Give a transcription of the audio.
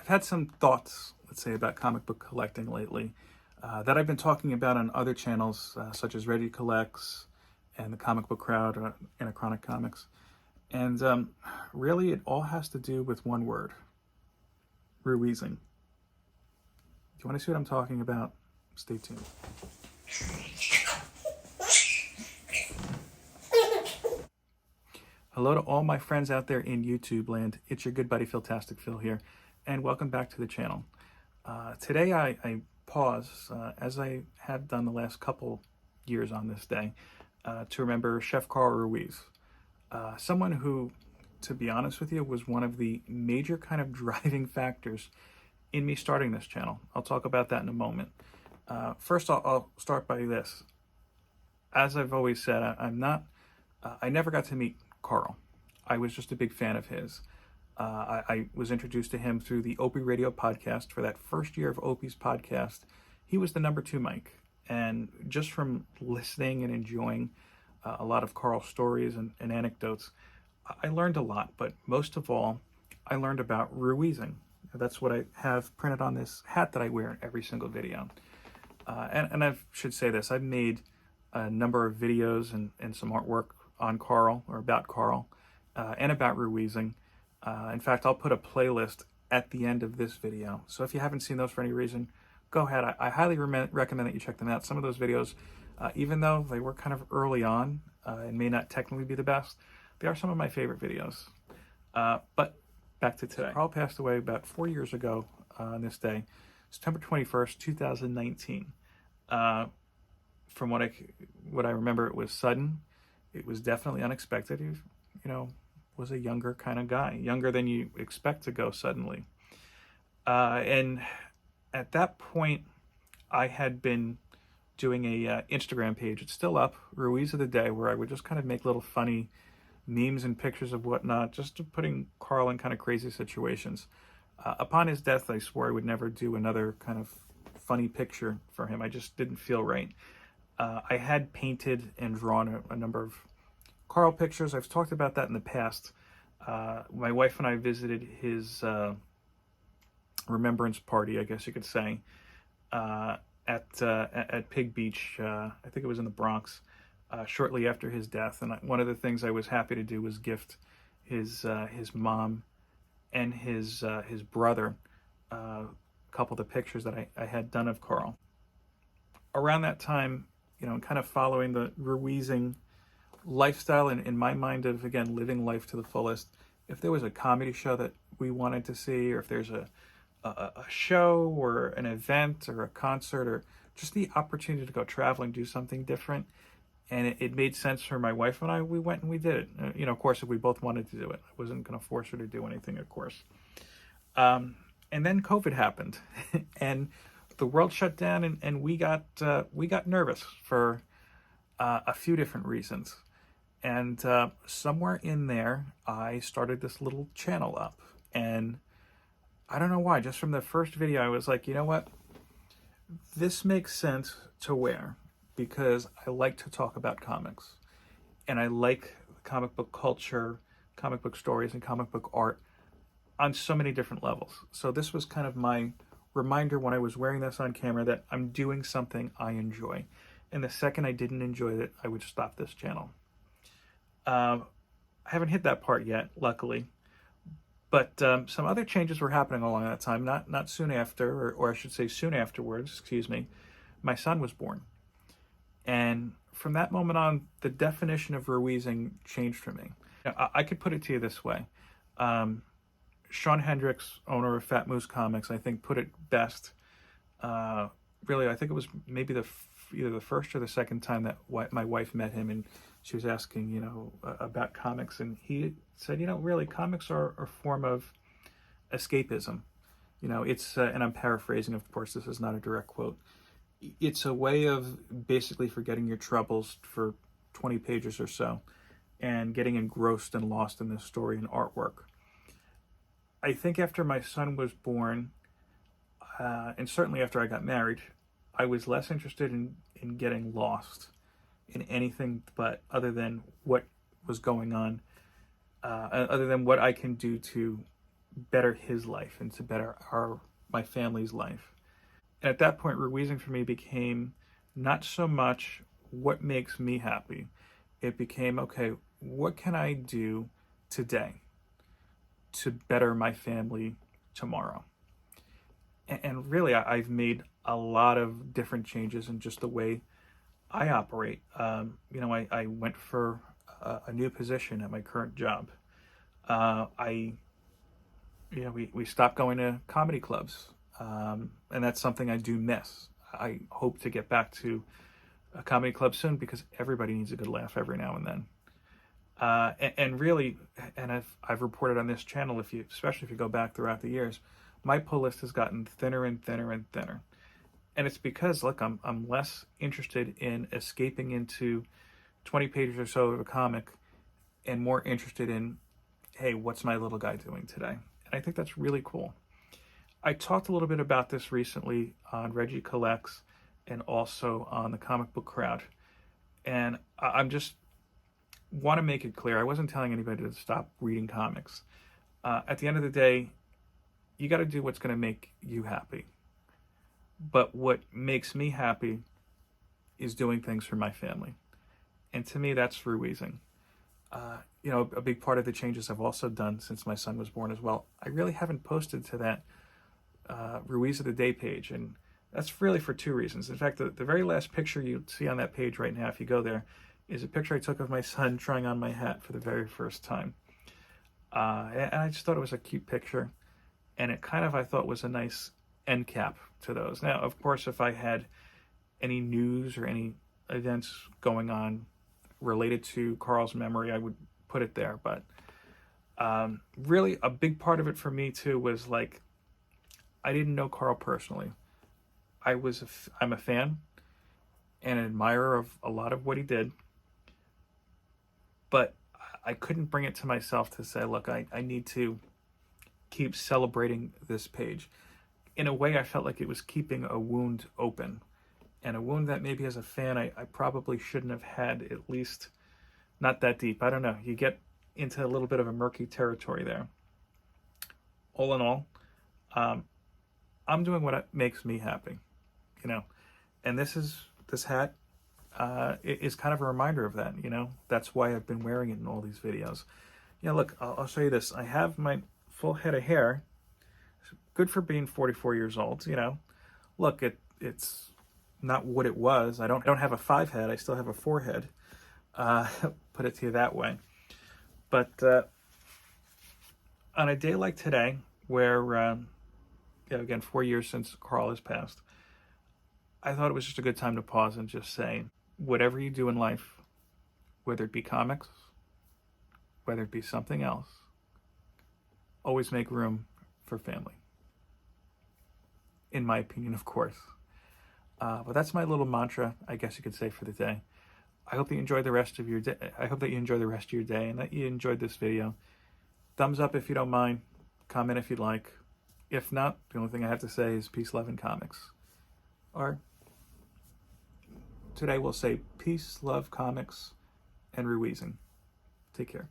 I've had some thoughts, let's say, about comic book collecting lately that I've been talking about on other channels, such as Ready Collects and the Comic Book Crowd, Anachronic Comics. And really, it all has to do with one word: Ruizing. Do you want to see what I'm talking about? Stay tuned. Hello to all my friends out there in YouTube land. It's your good buddy Philtastic Phil here, and welcome back to the channel. Today I pause, as I have done the last couple years on this day, to remember Chef Carl Ruiz, someone who, to be honest with you, was one of the major kind of driving factors in me starting this channel. I'll talk about that in a moment. First, I'll start by this. As I've always said, I never got to meet Carl. I was just a big fan of his. I was introduced to him through the Opie Radio podcast. For that first year of Opie's podcast, he was the number 2 mic. And just from listening and enjoying a lot of Carl's stories and anecdotes, I learned a lot. But most of all, I learned about Ruizing. That's what I have printed on this hat that I wear in every single video. And I should say this, I've made a number of videos and some artwork on Carl, or about Carl, and about Ruizing. In fact, I'll put a playlist at the end of this video. So if you haven't seen those for any reason, go ahead. I highly recommend that you check them out. Some of those videos, even though they were kind of early on and may not technically be the best, they are some of my favorite videos. But back to today. Carl passed away about 4 years ago on this day, September 21st, 2019. From what I remember, it was sudden. It was definitely unexpected. He, was a younger kind of guy, younger than you expect to go suddenly. And at that point, I had been doing a Instagram page. It's still up, Ruiz of the Day, where I would just kind of make little funny memes and pictures of whatnot, just putting Carl in kind of crazy situations. Upon his death, I swore I would never do another kind of funny picture for him. I just didn't feel right. I had painted and drawn a number of Carl pictures. I've talked about that in the past. My wife and I visited his remembrance party, I guess you could say, at Pig Beach. I think it was in the Bronx, shortly after his death. And one of the things I was happy to do was gift his mom and his brother a couple of the pictures that I had done of Carl. Around that time, kind of following the Ruizing lifestyle, and in my mind of, again, living life to the fullest, if there was a comedy show that we wanted to see, or if there's a show or an event or a concert, or just the opportunity to go traveling, do something different, and it made sense for my wife and I, we went and we did it. Of course, if we both wanted to do it, I wasn't going to force her to do anything, of course. And then COVID happened, and the world shut down, and we got nervous for a few different reasons. And somewhere in there, I started this little channel up. And I don't know why, just from the first video, I was like, you know what? This makes sense to wear, because I like to talk about comics. And I like comic book culture, comic book stories, and comic book art on so many different levels. So this was kind of my reminder when I was wearing this on camera that I'm doing something I enjoy. And the second I didn't enjoy it, I would stop this channel. I haven't hit that part yet, luckily, but some other changes were happening along that time. Not soon after, or I should say soon afterwards, excuse me, my son was born. And from that moment on, the definition of Ruizing changed for me. Now, I could put it to you this way. Sean Hendricks, owner of Fat Moose Comics, I think put it best. Really, I think it was maybe either the first or the second time that my wife met him, and she was asking, about comics, and he said, really, comics are a form of escapism. It's, and I'm paraphrasing, of course, this is not a direct quote. It's a way of basically forgetting your troubles for 20 pages or so and getting engrossed and lost in this story and artwork. I think after my son was born, and certainly after I got married, I was less interested in getting lost in anything but other than what was going on, other than what I can do to better his life and to better my family's life. And at that point, Ruizing for me became not so much what makes me happy. It became, okay, what can I do today to better my family tomorrow? And really, I've made a lot of different changes in just the way I operate. I went for a new position at my current job. I we stopped going to comedy clubs, and that's something I do miss. I hope to get back to a comedy club soon because everybody needs a good laugh every now and then. And really, and I've reported on this channel, especially if you go back throughout the years, my pull list has gotten thinner and thinner and thinner. And it's because, look, I'm less interested in escaping into 20 pages or so of a comic and more interested in, hey, what's my little guy doing today? And I think that's really cool. I talked a little bit about this recently on Reggie Collects and also on the Comic Book Crowd. And I'm just want to make it clear, I wasn't telling anybody to stop reading comics. At the end of the day, you got to do what's going to make you happy. But what makes me happy is doing things for my family. And to me, that's Ruizing. A big part of the changes I've also done since my son was born as well, I really haven't posted to that Ruiz of the Day page. And that's really for two reasons. In fact, the very last picture you see on that page right now, if you go there, is a picture I took of my son trying on my hat for the very first time. And I just thought it was a cute picture. And it kind of, I thought, was a nice end cap to those. Now, of course, if I had any news or any events going on related to Carl's memory, I would put it there. But really, a big part of it for me, too, was like, I didn't know Carl personally. I'm a fan and an admirer of a lot of what he did. But I couldn't bring it to myself to say, look, I need to keep celebrating this page. In a way, I felt like it was keeping a wound open. And a wound that maybe as a fan, I probably shouldn't have had, at least not that deep. I don't know. You get into a little bit of a murky territory there. All in all, I'm doing what makes me happy, And this hat is kind of a reminder of that, That's why I've been wearing it in all these videos. Look, I'll show you this. I have my full head of hair. Good for being 44 years old, Look, it's not what it was. I don't have a 5 head. I still have a 4 head. Put it to you that way. But on a day like today, where, again, 4 years since Carl has passed, I thought it was just a good time to pause and just say, whatever you do in life, whether it be comics, whether it be something else, always make room for family. In my opinion, of course. But that's my little mantra, I guess you could say, for the day. I hope that you enjoy the rest of your day. I hope that you enjoy the rest of your day and that you enjoyed this video. Thumbs up if you don't mind. Comment if you'd like. If not, the only thing I have to say is peace, love, and comics. Or today we'll say peace, love, comics, and Ruizing. Take care.